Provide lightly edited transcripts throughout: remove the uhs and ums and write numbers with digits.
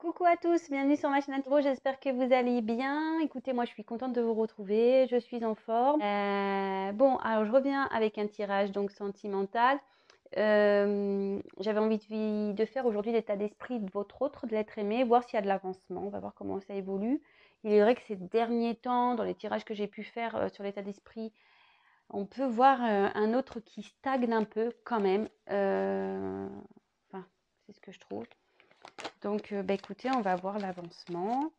Coucou à tous, bienvenue sur ma chaîne Intro, j'espère que vous allez bien. Écoutez, moi je suis contente de vous retrouver, je suis en forme. Bon, alors je reviens avec un tirage donc sentimental. J'avais envie de faire aujourd'hui l'état d'esprit de votre autre, de l'être aimé, voir s'il y a de l'avancement, on va voir comment ça évolue. Il est vrai que ces derniers temps, dans les tirages que j'ai pu faire sur l'état d'esprit, on peut voir un autre qui stagne un peu quand même. Enfin, c'est ce que je trouve. Donc, écoutez, on va voir l'avancement.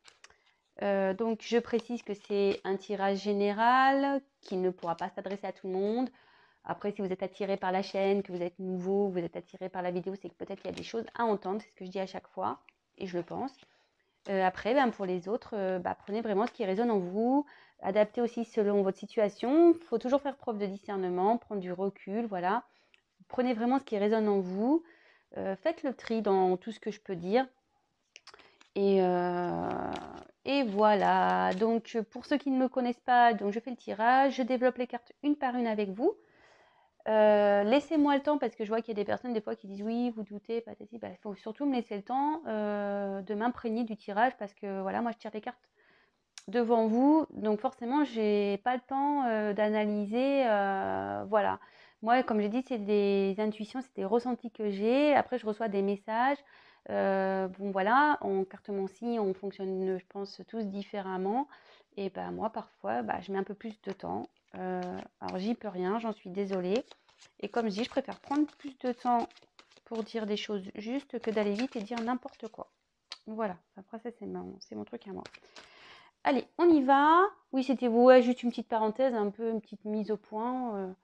Donc, je précise que c'est un tirage général qui ne pourra pas s'adresser à tout le monde. Après, si vous êtes attiré par la chaîne, que vous êtes nouveau, vous êtes attiré par la vidéo, c'est que peut-être il y a des choses à entendre. C'est ce que je dis à chaque fois et je le pense. Après, pour les autres, prenez vraiment ce qui résonne en vous. Adaptez aussi selon votre situation. Il faut toujours faire preuve de discernement, prendre du recul, voilà. Prenez vraiment ce qui résonne en vous. Faites le tri dans tout ce que je peux dire. Et voilà, donc pour ceux qui ne me connaissent pas, donc je fais le tirage, je développe les cartes une par une avec vous. Laissez-moi le temps parce que je vois qu'il y a des personnes des fois qui disent oui, vous doutez, patati. Il faut surtout me laisser le temps de m'imprégner du tirage parce que voilà, moi je tire les cartes devant vous, donc forcément j'ai pas le temps d'analyser, voilà. Moi, comme j'ai dit, c'est des intuitions, c'est des ressentis que j'ai. Après, je reçois des messages. Bon, voilà, en cartomancie, on fonctionne, je pense, tous différemment. Et moi, parfois, je mets un peu plus de temps. Alors, j'y peux rien, j'en suis désolée. Et comme je dis, je préfère prendre plus de temps pour dire des choses justes que d'aller vite et dire n'importe quoi. Voilà, après, ça, c'est mon truc à moi. Allez, on y va. Oui, c'était juste une petite parenthèse, un peu une petite mise au point.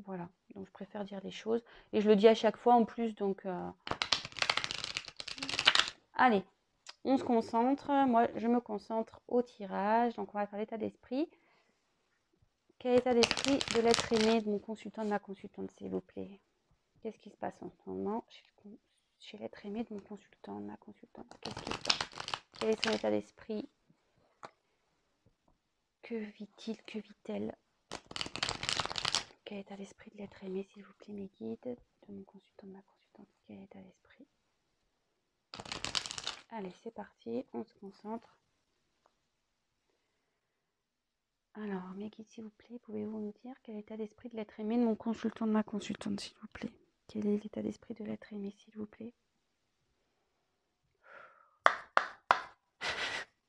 Voilà, donc je préfère dire les choses. Et je le dis à chaque fois en plus, donc... Allez, on se concentre. Moi, je me concentre au tirage. Donc, on va faire l'état d'esprit. Quel état d'esprit de l'être aimé de mon consultant, de ma consultante, s'il vous plaît? Qu'est-ce qui se passe en ce moment chez l'être aimé de mon consultant, de ma consultante? Qu'est-ce qui se passe? Quel est son état d'esprit? Que vit-il? Que vit-elle? Quel état d'esprit de l'être aimé, s'il vous plaît, mes guides, de mon consultant, de ma consultante? Quel état d'esprit? Allez, c'est parti, on se concentre. Alors, mes guides, s'il vous plaît, pouvez-vous me dire quel est l'état d'esprit de l'être aimé de mon consultant, de ma consultante, s'il vous plaît? Quel est l'état d'esprit de l'être aimé, s'il vous plaît?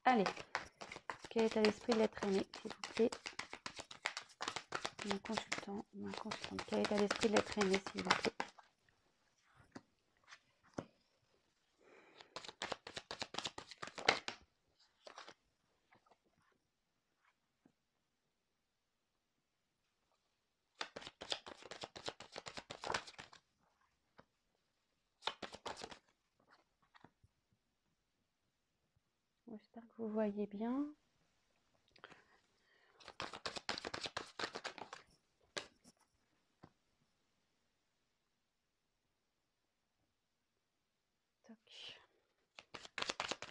Allez, quel est l'état d'esprit de l'être aimé, s'il vous plaît? Mon consultant, ma consultante. Quel est l'état d'esprit de l'être aimé, s'il vous plaît? J'espère que vous voyez bien.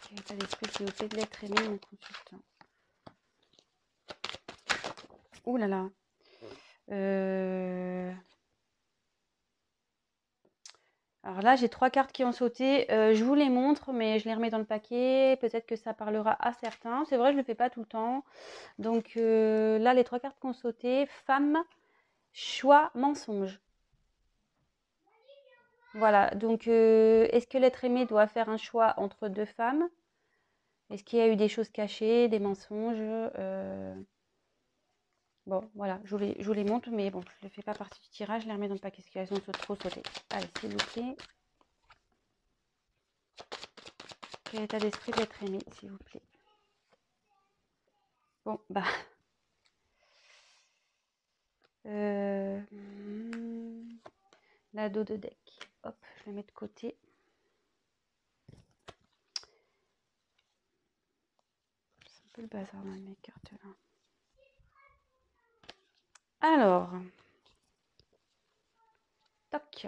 Quel est l'état d'esprit, s'il vous plaît, de l'être aimé, mon consultant? Ouh là là. Alors là, j'ai 3 cartes qui ont sauté. Je vous les montre, mais je les remets dans le paquet. Peut-être que ça parlera à certains. C'est vrai, je ne le fais pas tout le temps. Donc là, les 3 cartes qui ont sauté. Femme, choix, mensonge. Voilà. Donc, est-ce que l'être aimé doit faire un choix entre 2 femmes? Est-ce qu'il y a eu des choses cachées, des mensonges? Bon, voilà, je vous les montre, mais bon, je ne fais pas partie du tirage. Je les remets dans le paquet parce qu'elles ont trop sauté. Allez, s'il vous plaît. Quel état d'esprit de l'être aimé, s'il vous plaît? Bon, la dos de deck. Hop, je le mets de côté. C'est un peu le bazar dans mes cartes là. Alors, toc.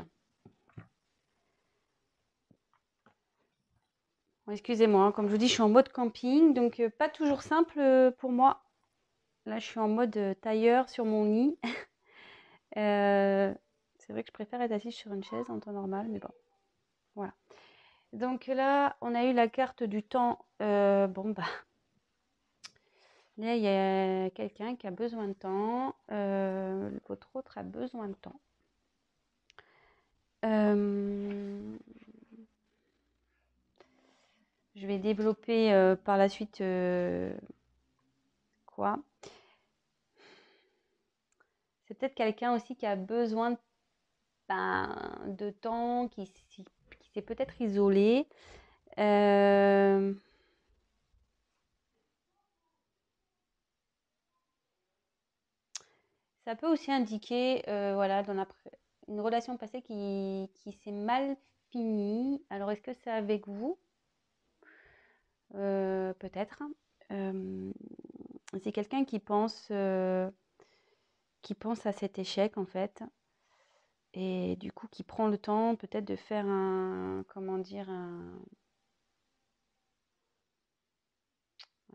Bon, excusez-moi, comme je vous dis, je suis en mode camping, donc pas toujours simple pour moi. Là, je suis en mode tailleur sur mon lit. C'est vrai que je préfère être assise sur une chaise en temps normal, mais bon, voilà. Donc là, on a eu la carte du temps. Bon, bah, là, il y a quelqu'un qui a besoin de temps. Votre autre a besoin de temps. Je vais développer par la suite quoi. C'est peut-être quelqu'un aussi qui a besoin de temps, qui s'est peut-être isolé. Ça peut aussi indiquer, voilà, une relation passée qui s'est mal finie. Alors, est-ce que c'est avec vous? Peut-être. C'est quelqu'un qui pense à cet échec, en fait. Et du coup, qui prend le temps peut-être de faire comment dire, un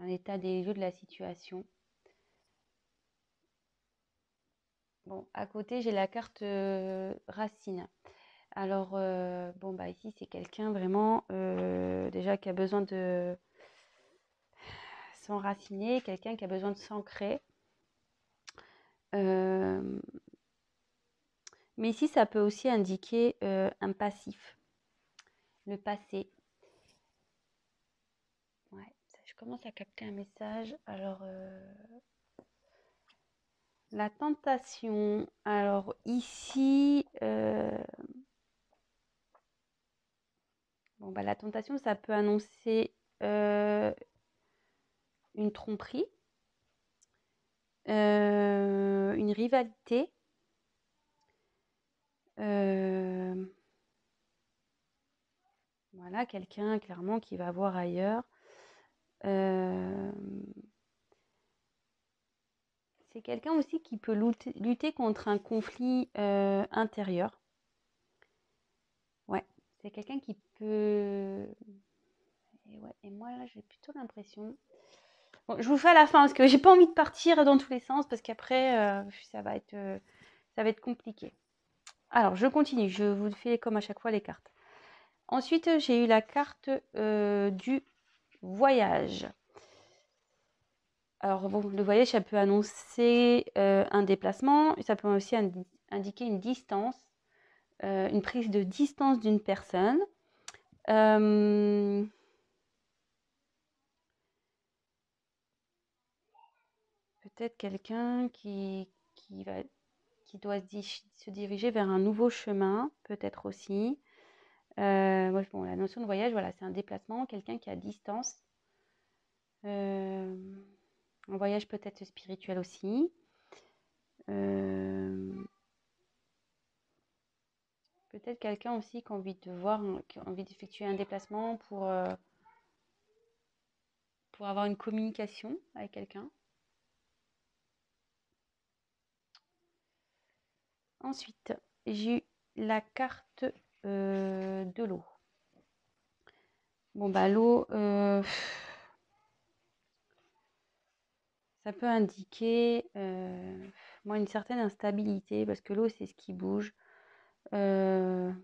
état des lieux de la situation. Bon, à côté, j'ai la carte racine. Alors, bon, bah ici, c'est quelqu'un vraiment déjà qui a besoin de s'enraciner, quelqu'un qui a besoin de s'ancrer. Mais ici, ça peut aussi indiquer un passif, le passé. Ouais, je commence à capter un message. Alors, la tentation. Alors, ici, bon, bah, la tentation, ça peut annoncer une tromperie, une rivalité. Voilà, quelqu'un clairement qui va voir ailleurs. C'est quelqu'un aussi qui peut lutter contre un conflit intérieur. Ouais, c'est quelqu'un qui peut... Et moi là, j'ai plutôt l'impression... Bon, je vous fais à la fin parce que j'ai pas envie de partir dans tous les sens parce qu'après, ça va être compliqué. Alors, je continue. Je vous fais comme à chaque fois les cartes. Ensuite, j'ai eu la carte du voyage. Alors, bon, le voyage, ça peut annoncer un déplacement. Ça peut aussi indiquer une distance, une prise de distance d'une personne. Peut-être quelqu'un qui doit se diriger vers un nouveau chemin, peut-être aussi. Bon, la notion de voyage, voilà, c'est un déplacement, quelqu'un qui est à distance. Un voyage peut-être spirituel aussi. Peut-être quelqu'un aussi qui a envie qui a envie d'effectuer un déplacement pour avoir une communication avec quelqu'un. Ensuite, j'ai eu la carte de l'eau. Bon, bah l'eau, ça peut indiquer moi une certaine instabilité parce que l'eau, c'est ce qui bouge. Après,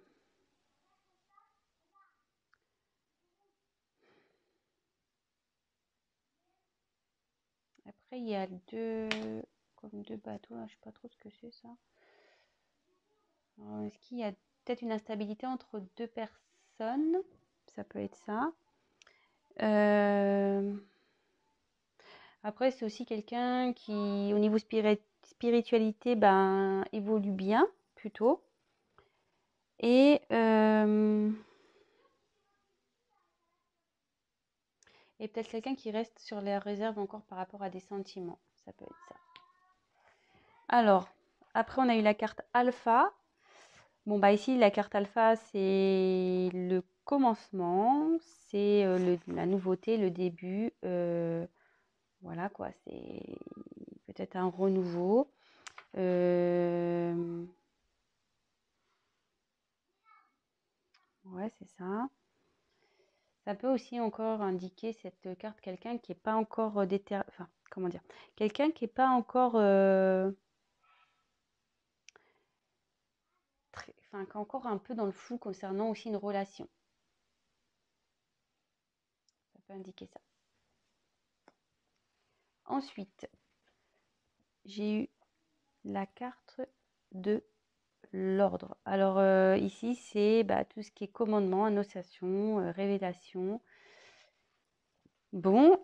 il y a comme deux bateaux, là, je sais pas trop ce que c'est ça. Est-ce qu'il y a peut-être une instabilité entre deux personnes? Ça peut être ça. Après, c'est aussi quelqu'un qui, au niveau spiritualité, ben, évolue bien, plutôt. Et peut-être quelqu'un qui reste sur les réserves encore par rapport à des sentiments. Ça peut être ça. Alors, après, on a eu la carte alpha. Bon, bah ici, la carte alpha, c'est le commencement, c'est la nouveauté, le début. Voilà, quoi, c'est peut-être un renouveau. Ouais, c'est ça. Ça peut aussi encore indiquer cette carte quelqu'un qui n'est pas encore enfin, comment dire, quelqu'un qui n'est pas encore enfin, qui est encore un peu dans le flou concernant aussi une relation. peut indiquer ça. Ensuite, j'ai eu la carte de l'ordre. Alors ici, c'est tout ce qui est commandement, annonciation, révélation. Bon,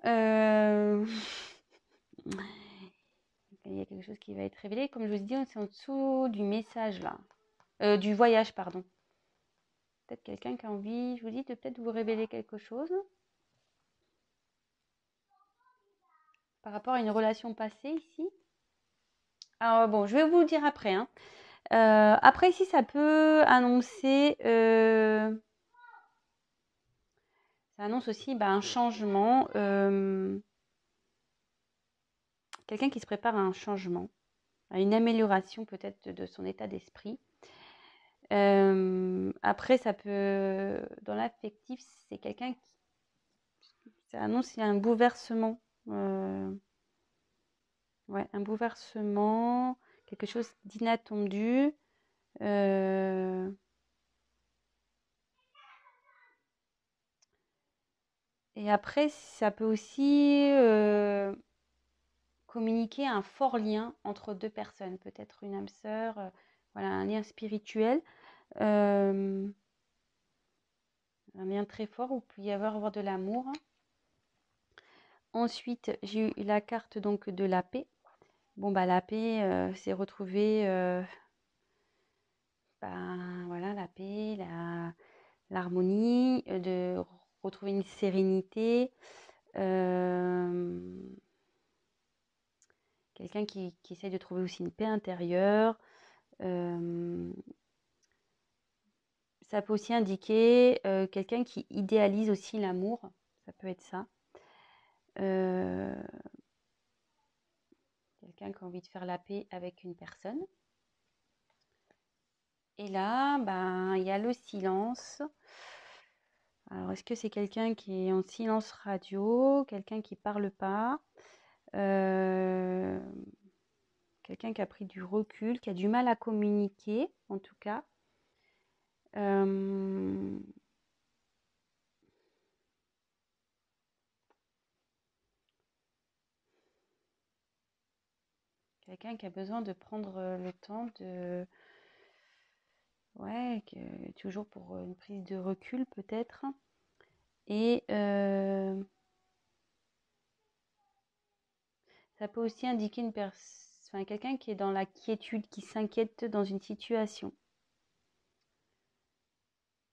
il y a quelque chose qui va être révélé. Comme je vous dis, c'est en dessous du message là. Du voyage, pardon. Peut-être quelqu'un qui a envie, je vous dis, de peut-être vous révéler quelque chose par rapport à une relation passée ici. Alors bon, je vais vous le dire après. Hein. Après ici, ça peut annoncer... ça annonce aussi un changement. Quelqu'un qui se prépare à un changement, à une amélioration peut-être de son état d'esprit. Après, ça peut... Dans l'affectif, c'est quelqu'un qui... Ça annonce un bouleversement. Ouais, un bouleversement, quelque chose d'inattendu. Et après, ça peut aussi communiquer un fort lien entre deux personnes, peut-être une âme sœur, voilà, un lien spirituel, un lien très fort où il peut y avoir de l'amour. Ensuite, j'ai eu la carte donc de la paix. Bon, la paix, c'est retrouver voilà, la paix, l'harmonie, de retrouver une sérénité. Quelqu'un qui essaye de trouver aussi une paix intérieure. Ça peut aussi indiquer quelqu'un qui idéalise aussi l'amour. Ça peut être ça. Quelqu'un qui a envie de faire la paix avec une personne. Et là, il y a le silence. Alors, est-ce que c'est quelqu'un qui est en silence radio, quelqu'un qui ne parle pas, quelqu'un qui a pris du recul, qui a du mal à communiquer, en tout cas. Quelqu'un qui a besoin de prendre le temps de... Ouais, toujours pour une prise de recul peut-être. Et ça peut aussi indiquer quelqu'un qui est dans la quiétude, qui s'inquiète dans une situation.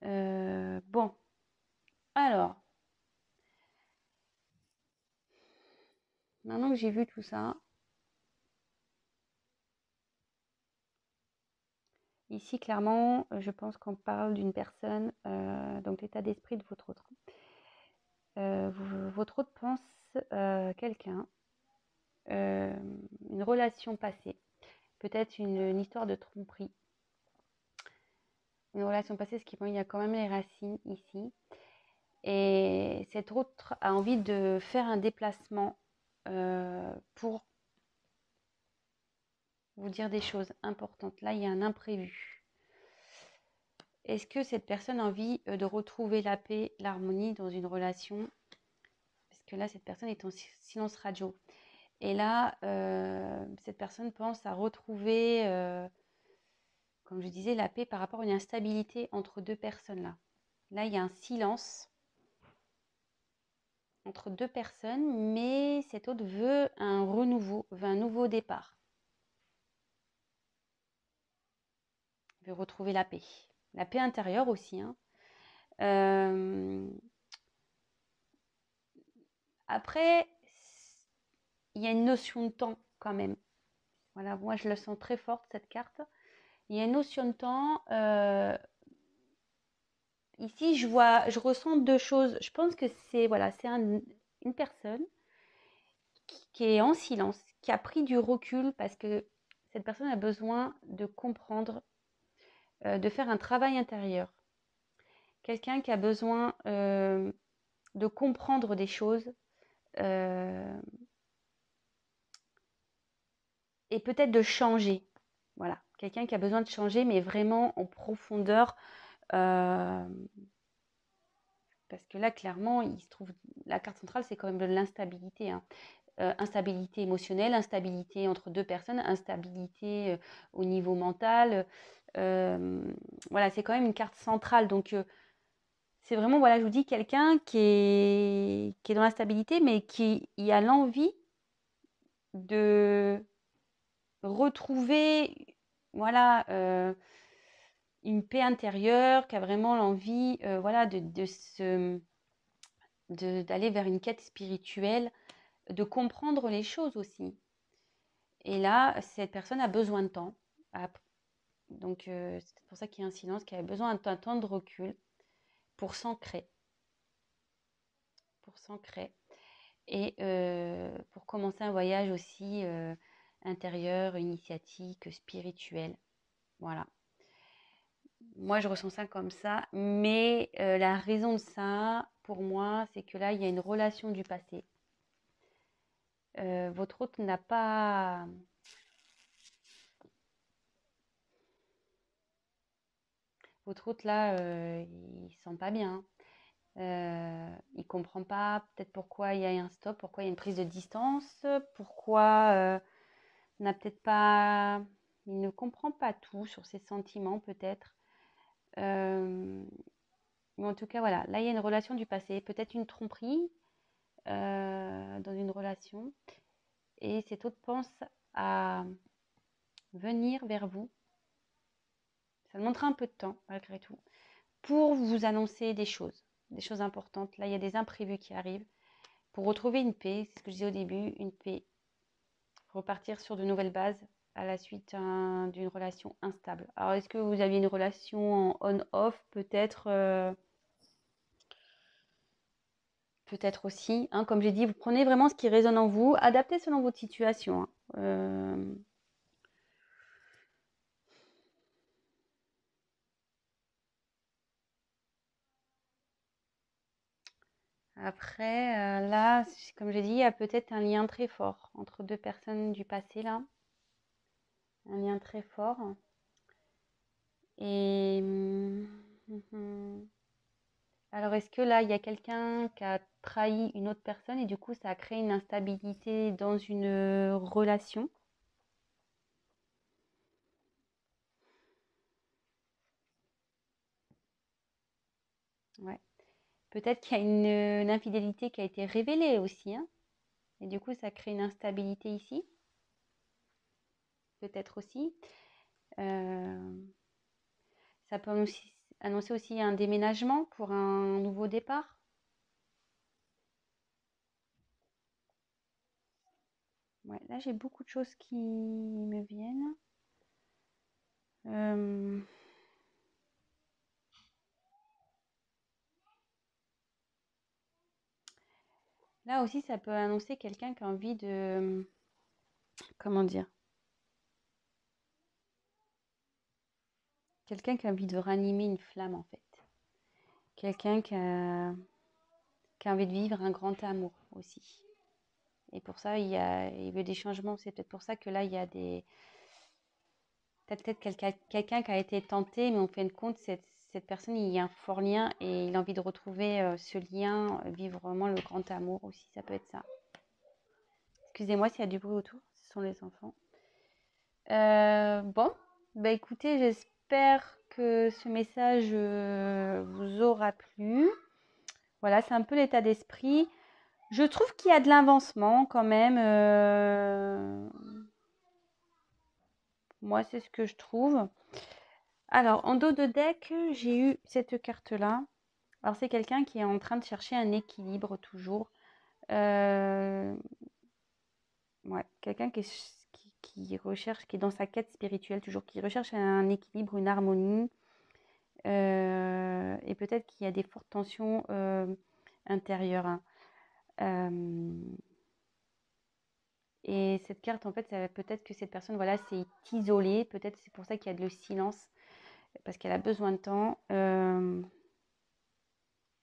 Bon, alors, maintenant que j'ai vu tout ça, ici clairement, je pense qu'on parle d'une personne, donc l'état d'esprit de votre autre. Votre autre pense quelqu'un, une relation passée, peut-être une histoire de tromperie. Une relation passée, il y a quand même les racines ici. Et cet autre a envie de faire un déplacement pour vous dire des choses importantes. Là, il y a un imprévu. Est-ce que cette personne a envie de retrouver la paix, l'harmonie dans une relation? Parce que là, cette personne est en silence radio. Et là, cette personne pense à retrouver, comme je disais, la paix par rapport à une instabilité entre deux personnes là. Là, il y a un silence entre deux personnes, mais cet autre veut un renouveau, veut un nouveau départ. Veut retrouver la paix. La paix intérieure aussi. Hein. Après, il y a une notion de temps quand même. Voilà, moi je le sens très forte cette carte. Il y a une notion de temps. Ici, je ressens deux choses. Je pense que c'est une personne qui est en silence, qui a pris du recul parce que cette personne a besoin de comprendre, de faire un travail intérieur. Quelqu'un qui a besoin de comprendre des choses et peut-être de changer. Voilà, quelqu'un qui a besoin de changer, mais vraiment en profondeur. Parce que là, clairement, il se trouve, la carte centrale, c'est quand même de l'instabilité, hein. Instabilité émotionnelle, instabilité entre deux personnes, instabilité au niveau mental. Voilà, c'est quand même une carte centrale. Donc, c'est vraiment, voilà, je vous dis, quelqu'un qui est dans l'instabilité, mais qui a l'envie de retrouver, voilà, une paix intérieure, qui a vraiment l'envie, voilà, d'aller vers une quête spirituelle, de comprendre les choses aussi. Et là, cette personne a besoin de temps. Donc, c'est pour ça qu'il y a un silence, qui a besoin d'un temps de recul pour s'ancrer. Et pour commencer un voyage aussi intérieur, initiatique, spirituel. Voilà. Moi, je ressens ça comme ça. Mais la raison de ça, pour moi, c'est que là, il y a une relation du passé. Votre hôte n'a pas... Votre hôte, là, il se sent pas bien. Il comprend pas peut-être pourquoi il y a un stop, pourquoi il y a une prise de distance, pourquoi n'a peut-être pas... Il ne comprend pas tout sur ses sentiments, peut-être. Mais en tout cas, voilà. Là, il y a une relation du passé. Peut-être une tromperie dans une relation. Et cet autre pense à venir vers vous. Ça demandera un peu de temps, malgré tout, pour vous annoncer des choses importantes. Là, il y a des imprévus qui arrivent. Pour retrouver une paix, c'est ce que je disais au début, une paix. Repartir sur de nouvelles bases à la suite d'une relation instable. Alors, est-ce que vous aviez une relation en on-off, peut-être peut-être aussi, hein, comme j'ai dit, vous prenez vraiment ce qui résonne en vous, adaptez selon votre situation, hein. Après, là, comme j'ai dit, il y a peut-être un lien très fort entre deux personnes du passé, là. Un lien très fort. Et alors, est-ce que là, il y a quelqu'un qui a trahi une autre personne et du coup, ça a créé une instabilité dans une relation? Ouais. Peut-être qu'il y a une infidélité qui a été révélée aussi, hein, et du coup, ça crée une instabilité ici. Peut-être aussi. Euh, Ça peut annoncer aussi un déménagement pour un nouveau départ. Ouais, là, j'ai beaucoup de choses qui me viennent. Euh, Là aussi, ça peut annoncer quelqu'un qui a envie de... Comment dire? Quelqu'un qui a envie de ranimer une flamme, en fait. Quelqu'un qui a envie de vivre un grand amour aussi. Et pour ça, il veut des changements. C'est peut-être pour ça que là, il y a des... Peut-être quelqu'un qui a été tenté, mais en fin de compte, cette personne, il y a un fort lien et il a envie de retrouver ce lien, vivre vraiment le grand amour aussi. Ça peut être ça. Excusez-moi s'il y a du bruit autour, ce sont les enfants. Bon, bah écoutez, j'espère que ce message vous aura plu. Voilà, c'est un peu l'état d'esprit. Je trouve qu'il y a de l'avancement quand même. Moi, c'est ce que je trouve. Alors, en dos de deck, j'ai eu cette carte-là. Alors, c'est quelqu'un qui est en train de chercher un équilibre toujours. Ouais, quelqu'un qui recherche, qui est dans sa quête spirituelle toujours, qui recherche un équilibre, une harmonie. Et peut-être qu'il y a des fortes tensions intérieures, hein. Et cette carte, en fait, peut-être que cette personne, voilà, s'est isolée. Peut-être c'est pour ça qu'il y a de le silence, parce qu'elle a besoin de temps.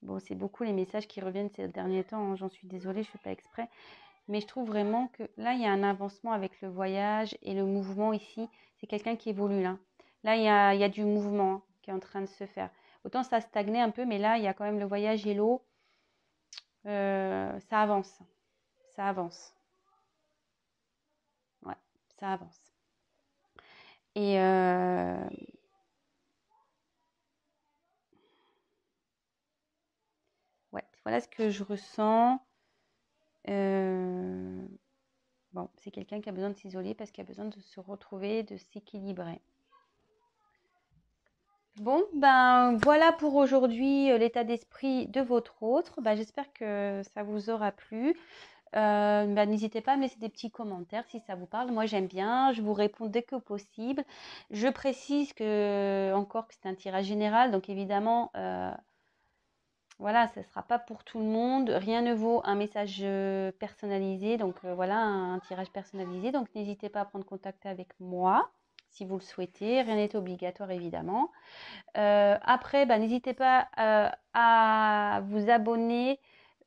Bon, c'est beaucoup les messages qui reviennent ces derniers temps, hein. J'en suis désolée, je ne fais pas exprès. Mais je trouve vraiment que là, il y a un avancement avec le voyage et le mouvement ici. C'est quelqu'un qui évolue là. Là, il y a du mouvement, hein, qui est en train de se faire. Autant ça stagnait un peu, mais là, il y a quand même le voyage et l'eau. Ça avance. Ça avance. Ouais, ça avance. Et ouais, voilà ce que je ressens. Bon, c'est quelqu'un qui a besoin de s'isoler parce qu'il a besoin de se retrouver, de s'équilibrer. Bon, ben voilà pour aujourd'hui l'état d'esprit de votre autre. Ben, j'espère que ça vous aura plu. Ben, n'hésitez pas à me laisser des petits commentaires si ça vous parle. Moi, j'aime bien. Je vous réponds dès que possible. Je précise encore que c'est un tirage général. Donc, évidemment, voilà, ce ne sera pas pour tout le monde. Rien ne vaut un message personnalisé. Donc, voilà, un tirage personnalisé. Donc, n'hésitez pas à prendre contact avec moi si vous le souhaitez. Rien n'est obligatoire, évidemment. Après, bah, n'hésitez pas à vous abonner,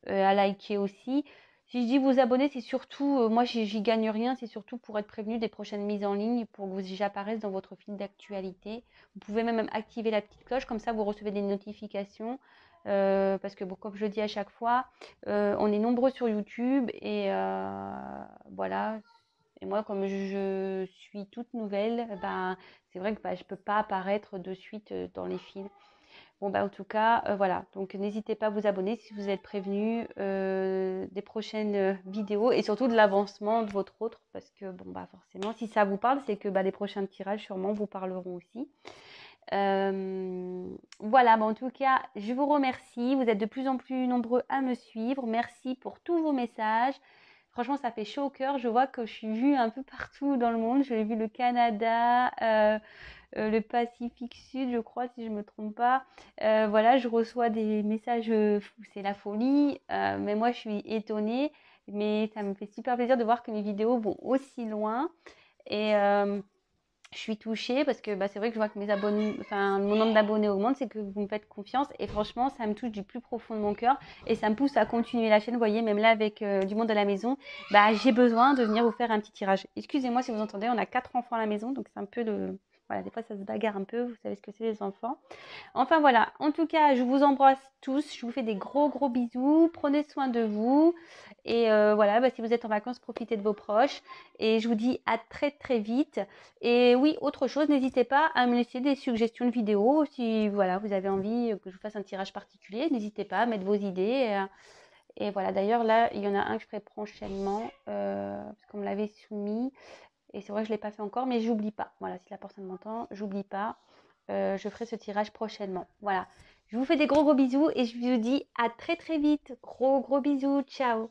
à liker aussi. Si je dis vous abonner, c'est surtout, moi j'y gagne rien, c'est surtout pour être prévenu des prochaines mises en ligne, pour que j'apparaisse dans votre fil d'actualité. Vous pouvez même activer la petite cloche, comme ça vous recevez des notifications. Parce que bon, comme je dis à chaque fois, on est nombreux sur YouTube et voilà. Et moi, comme je suis toute nouvelle, ben, c'est vrai que je ne peux pas apparaître de suite dans les fils. Bon, bah, en tout cas, voilà. Donc, n'hésitez pas à vous abonner si vous êtes prévenu des prochaines vidéos et surtout de l'avancement de votre autre. Parce que, bon, bah, forcément, si ça vous parle, c'est que bah, les prochains tirages, sûrement, vous parleront aussi. Voilà, bah, en tout cas, je vous remercie. Vous êtes de plus en plus nombreux à me suivre. Merci pour tous vos messages. Franchement, ça fait chaud au cœur. Je vois que je suis vue un peu partout dans le monde. J'ai vu le Canada, le Pacifique Sud, je crois, si je ne me trompe pas. Voilà, je reçois des messages, c'est la folie. Mais moi, je suis étonnée. Mais ça me fait super plaisir de voir que mes vidéos vont aussi loin. Et je suis touchée parce que bah, c'est vrai que je vois que mes abonnés, enfin, mon nombre d'abonnés augmente, c'est que vous me faites confiance et franchement, ça me touche du plus profond de mon cœur et ça me pousse à continuer la chaîne. Vous voyez, même là avec du monde à la maison, bah, j'ai besoin de venir vous faire un petit tirage. Excusez-moi si vous entendez, on a 4 enfants à la maison, donc c'est un peu le... Voilà, des fois ça se bagarre un peu, vous savez ce que c'est les enfants. Enfin voilà, en tout cas, je vous embrasse tous, je vous fais des gros gros bisous, prenez soin de vous et voilà, bah, si vous êtes en vacances, profitez de vos proches et je vous dis à très très vite. Et oui, autre chose, n'hésitez pas à me laisser des suggestions de vidéos si voilà, vous avez envie que je vous fasse un tirage particulier, n'hésitez pas à mettre vos idées. Et voilà, d'ailleurs là, il y en a un que je ferai prochainement parce qu'on me l'avait soumis. Et c'est vrai que je ne l'ai pas fait encore, mais j'oublie pas. Voilà, si la personne m'entend, j'oublie pas. Je ferai ce tirage prochainement. Voilà. Je vous fais des gros gros bisous et je vous dis à très très vite. Gros gros bisous. Ciao.